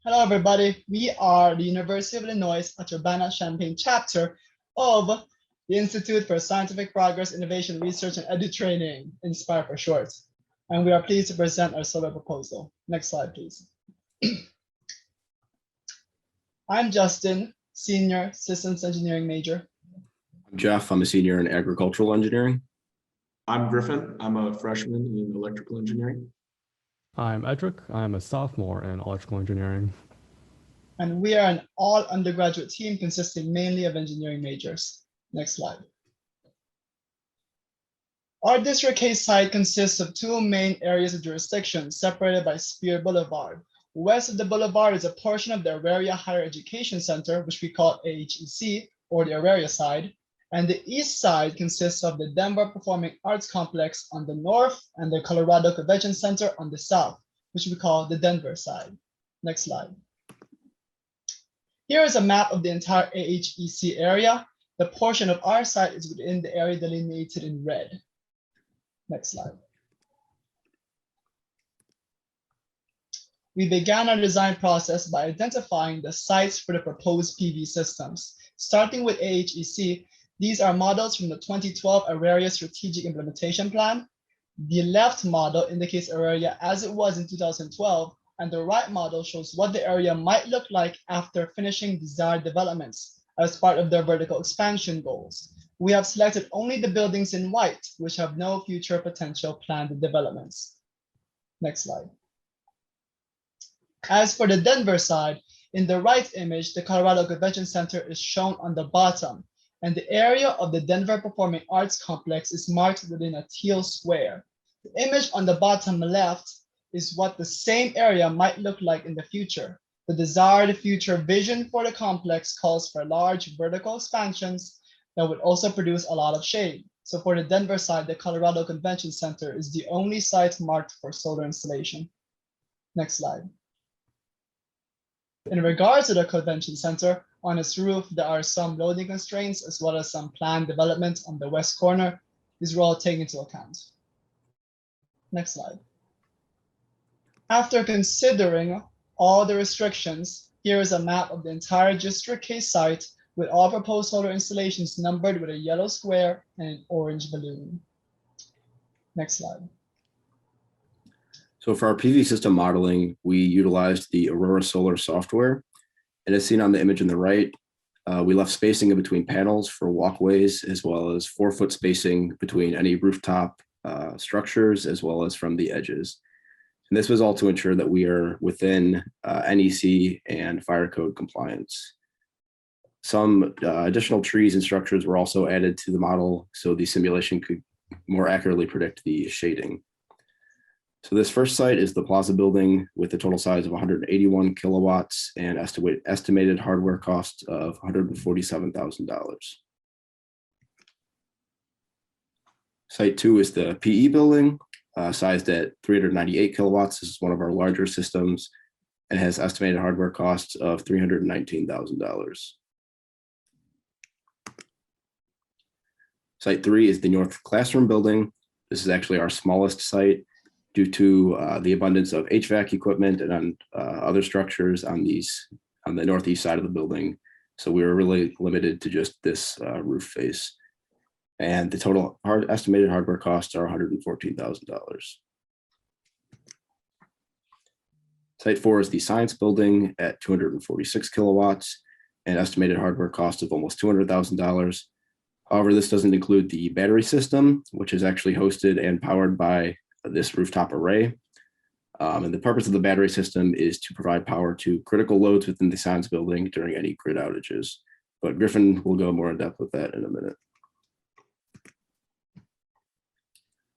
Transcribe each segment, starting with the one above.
Hello, everybody. We are the University of Illinois at Urbana-Champaign chapter of the Institute for Scientific Progress, Innovation, Research, and Edu-Training, INSPIRE for short. And we are pleased to present our solar proposal. Next slide, please. I'm Justin, Senior Systems Engineering major. I'm Jeff. I'm a senior in agricultural engineering. I'm Griffin. I'm a freshman in electrical engineering. I'm Edric. I'm a sophomore in electrical engineering. And we are an all undergraduate team consisting mainly of engineering majors. Next slide. Our district case site consists of two main areas of jurisdiction separated by Spear Boulevard. West of the boulevard is a portion of the Auraria Higher Education Center, which we call AHEC, or the Auraria side. And the east side consists of the Denver Performing Arts Complex on the north and the Colorado Convention Center on the south, which we call the Denver side. Next slide. Here is a map of the entire AHEC area. The portion of our site is within the area delineated in red. Next slide. We began our design process by identifying the sites for the proposed PV systems. Starting with AHEC, these are models from the 2012 Auraria Strategic Implementation Plan. The left model indicates Auraria as it was in 2012, and the right model shows what the area might look like after finishing desired developments as part of their vertical expansion goals. We have selected only the buildings in white, which have no future potential planned developments. Next slide. As for the Denver side, in the right image, the Colorado Convention Center is shown on the bottom, and the area of the Denver Performing Arts Complex is marked within a teal square. The image on the bottom left is what the same area might look like in the future. The desired future vision for the complex calls for large vertical expansions that would also produce a lot of shade. So for the Denver side, the Colorado Convention Center is the only site marked for solar installation. Next slide. In regards to the convention center, on its roof, there are some loading constraints as well as some planned development on the west corner. These were all taken into account. Next slide. After considering all the restrictions, here is a map of the entire district case site with all proposed solar installations numbered with a yellow square and an orange balloon. Next slide. So for our PV system modeling, we utilized the Aurora Solar software. And as seen on the image on the right, we left spacing in between panels for walkways, as well as 4-foot spacing between any rooftop structures, as well as from the edges. And this was all to ensure that we are within NEC and fire code compliance. Some additional trees and structures were also added to the model so the simulation could more accurately predict the shading. So this first site is the Plaza building with a total size of 181 kilowatts and estimated hardware cost of $147,000. Site 2 is the PE building, sized at 398 kilowatts. This is one of our larger systems and has estimated hardware costs of $319,000. Site 3 is the North Classroom building. This is actually our smallest site due to the abundance of HVAC equipment and other structures on the northeast side of the building. So we were really limited to just this roof face. And the total estimated hardware costs are $114,000. Site 4 is the Science building at 246 kilowatts and estimated hardware cost of almost $200,000. However, this doesn't include the battery system, which is actually hosted and powered by this rooftop array. And the purpose of the battery system is to provide power to critical loads within the science building during any grid outages. But Griffin will go more in depth with that in a minute.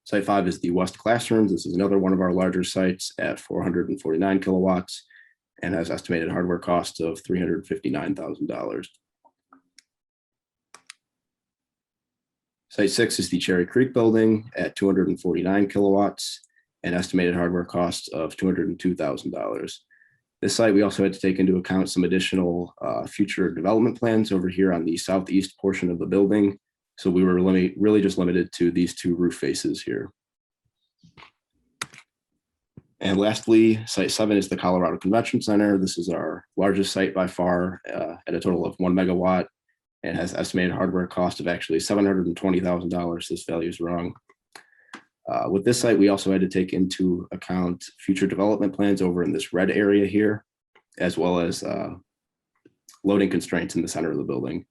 Site 5 is the West Classrooms. This is another one of our larger sites at 449 kilowatts and has estimated hardware costs of $359,000. Site 6 is the Cherry Creek building at 249 kilowatts and estimated hardware costs of $202,000. This site, we also had to take into account some additional future development plans over here on the southeast portion of the building. So we were really just limited to these two roof faces here. And lastly, Site 7 is the Colorado Convention Center. This is our largest site by far at a total of 1 megawatt and has estimated hardware cost of actually $720,000. This value is wrong. With this site, we also had to take into account future development plans over in this red area here, as well as loading constraints in the center of the building.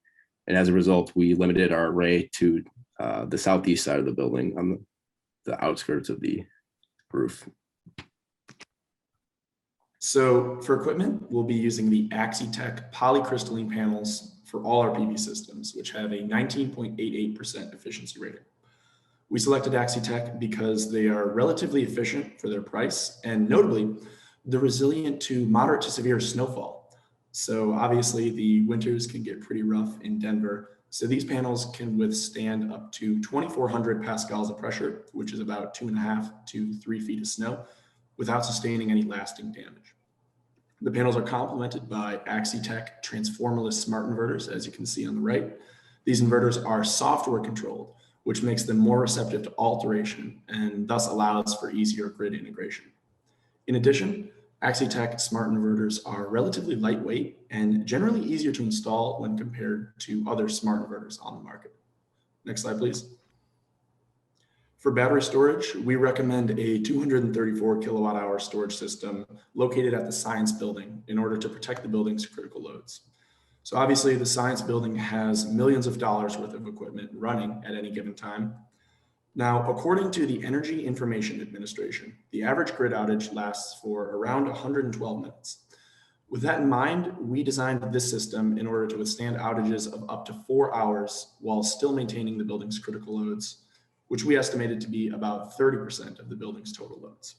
And as a result, we limited our array to the southeast side of the building on the outskirts of the roof. So for equipment, we'll be using the AxiTech polycrystalline panels for all our PV systems, which have a 19.88% efficiency rating. We selected AxiTech because they are relatively efficient for their price, and notably, they're resilient to moderate to severe snowfall. So obviously the winters can get pretty rough in Denver. So these panels can withstand up to 2,400 pascals of pressure, which is about 2.5 to 3 feet of snow, without sustaining any lasting damage. The panels are complemented by AxiTech transformerless smart inverters, as you can see on the right. These inverters are software controlled, which makes them more receptive to alteration and thus allows for easier grid integration. In addition, AxiTech smart inverters are relatively lightweight and generally easier to install when compared to other smart inverters on the market. Next slide, please. For battery storage, we recommend a 234 kilowatt hour storage system located at the Science Building in order to protect the building's critical loads. So obviously the Science Building has millions of dollars worth of equipment running at any given time. Now, according to the Energy Information Administration, the average grid outage lasts for around 112 minutes. With that in mind, we designed this system in order to withstand outages of up to 4 hours while still maintaining the building's critical loads, which we estimated to be about 30% of the building's total loads.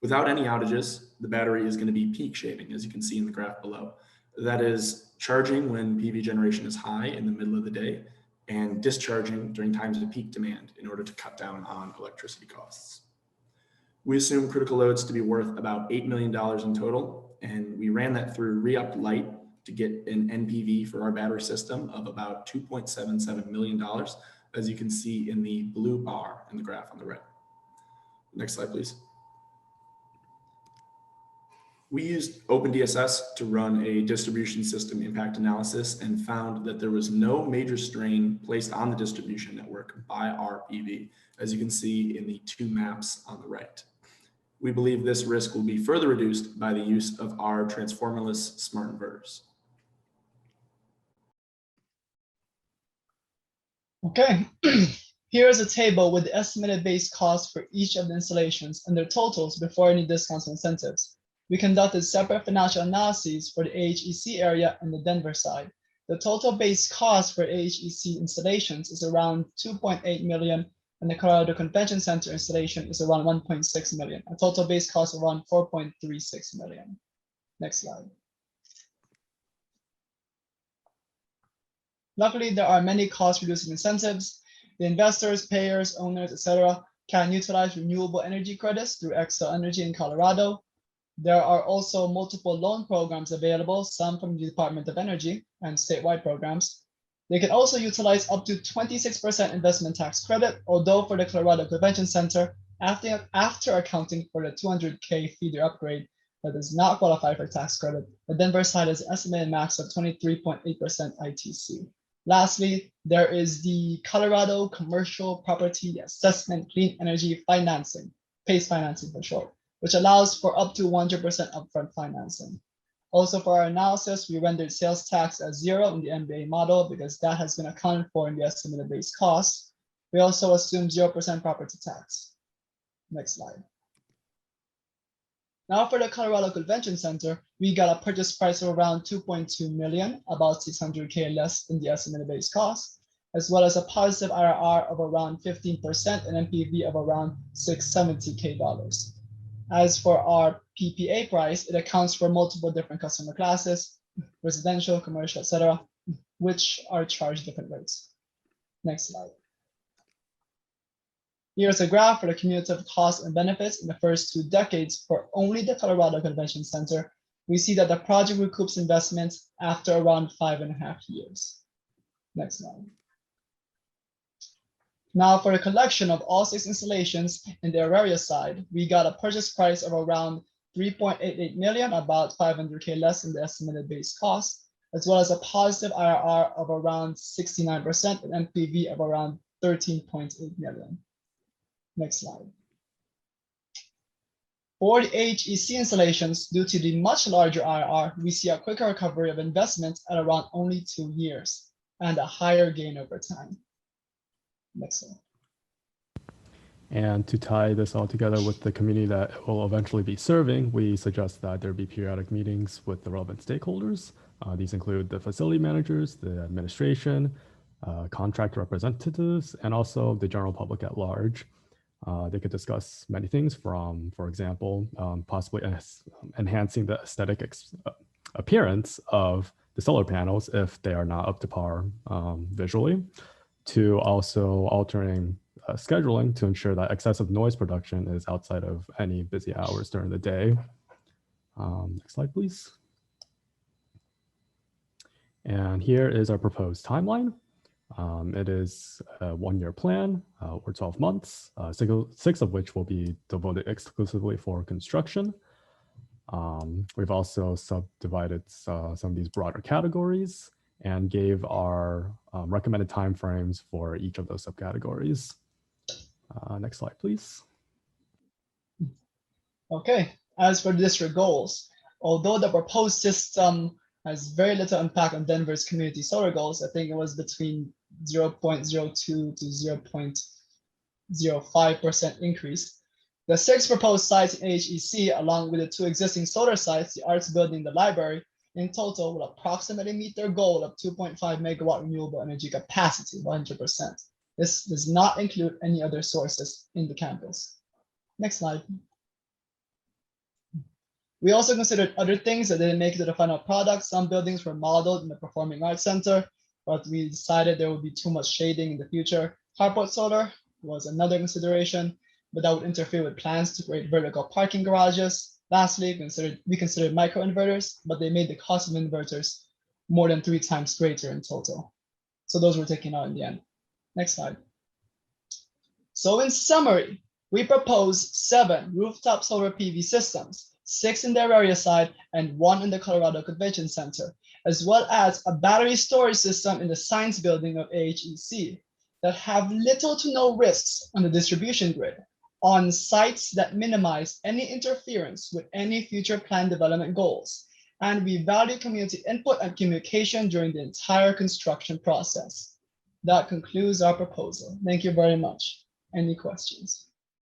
Without any outages, the battery is going to be peak shaving, as you can see in the graph below. That is charging when PV generation is high in the middle of the day and discharging during times of peak demand in order to cut down on electricity costs. We assume critical loads to be worth about $8 million in total, and we ran that through re-upped light to get an NPV for our battery system of about $2.77 million, as you can see in the blue bar in the graph on the right. Next slide, please. We used OpenDSS to run a distribution system impact analysis and found that there was no major strain placed on the distribution network by our PV, as you can see in the two maps on the right. We believe this risk will be further reduced by the use of our transformerless smart inverters. Okay, here is a table with the estimated base cost for each of the installations and their totals before any discounts and incentives. We conducted separate financial analyses for the AHEC area and the Denver side. The total base cost for AHEC installations is around 2.8 million, and the Colorado Convention Center installation is around 1.6 million, a total base cost of around 4.36 million. Next slide. Luckily, there are many cost-reducing incentives. The investors, payers, owners, etc., can utilize renewable energy credits through Xcel Energy in Colorado. There are also multiple loan programs available, some from the Department of Energy and statewide programs. They can also utilize up to 26% investment tax credit, although for the Colorado Convention Center, after accounting for the 200K feeder upgrade that does not qualify for tax credit, the Denver side has an estimated max of 23.8% ITC. Lastly, there is the Colorado Commercial Property Assessment Clean Energy Financing, PACE financing for short, which allows for up to 100% upfront financing. Also for our analysis, we rendered sales tax as 0 in the MBA model because that has been accounted for in the estimated base cost. We also assume 0% property tax. Next slide. Now for the Colorado Convention Center, we got a purchase price of around 2.2 million, about 600K less than the estimated base cost, as well as a positive IRR of around 15% and NPV of around $670K. As for our PPA price, it accounts for multiple different customer classes, residential, commercial, etc., which are charged different rates. Next slide. Here's a graph for the cumulative costs and benefits in the first 2 decades for only the Colorado Convention Center. We see that the project recoups investments after around 5.5 years. Next slide. Now for the collection of all 6 installations in the Auraria side, we got a purchase price of around 3.88 million, about 500K less than the estimated base cost, as well as a positive IRR of around 69% and NPV of around 13.8 million. Next slide. For the HEC installations, due to the much larger IRR, we see a quicker recovery of investment at around only 2 years and a higher gain over time. Next slide. And to tie this all together with the community that it will eventually be serving, we suggest that there be periodic meetings with the relevant stakeholders. These include the facility managers, the administration, contractor representatives, and also the general public at large. They could discuss many things from, for example, possibly enhancing the aesthetic appearance of the solar panels if they are not up to par visually, to also altering scheduling to ensure that excessive noise production is outside of any busy hours during the day. Next slide, please. And here is our proposed timeline. It is a 1-year plan or 12 months, 6 of which will be devoted exclusively for construction. We've also subdivided some of these broader categories and gave our recommended timeframes for each of those subcategories. Next slide, please. Okay, as for district goals, although the proposed system has very little impact on Denver's community solar goals, I think it was between 0.02 to 0.05% increase. The 6 proposed sites in HEC, along with the 2 existing solar sites, the arts building, the library, in total will approximately meet their goal of 2.5 megawatt renewable energy capacity, 100%. This does not include any other sources in the campus. Next slide. We also considered other things that didn't make it to the final product. Some buildings were modeled in the Performing Arts Center, but we decided there would be too much shading in the future. Carport solar was another consideration, but that would interfere with plans to create vertical parking garages. Lastly, we considered microinverters, but they made the cost of inverters more than 3 times greater in total. So those were taken out in the end. Next slide. So in summary, we propose 7 rooftop solar PV systems, 6 in the Auraria side and 1 in the Colorado Convention Center, as well as a battery storage system in the science building of AHEC that have little to no risks on the distribution grid on sites that minimize any interference with any future planned development goals. And we value community input and communication during the entire construction process. That concludes our proposal. Thank you very much. Any questions?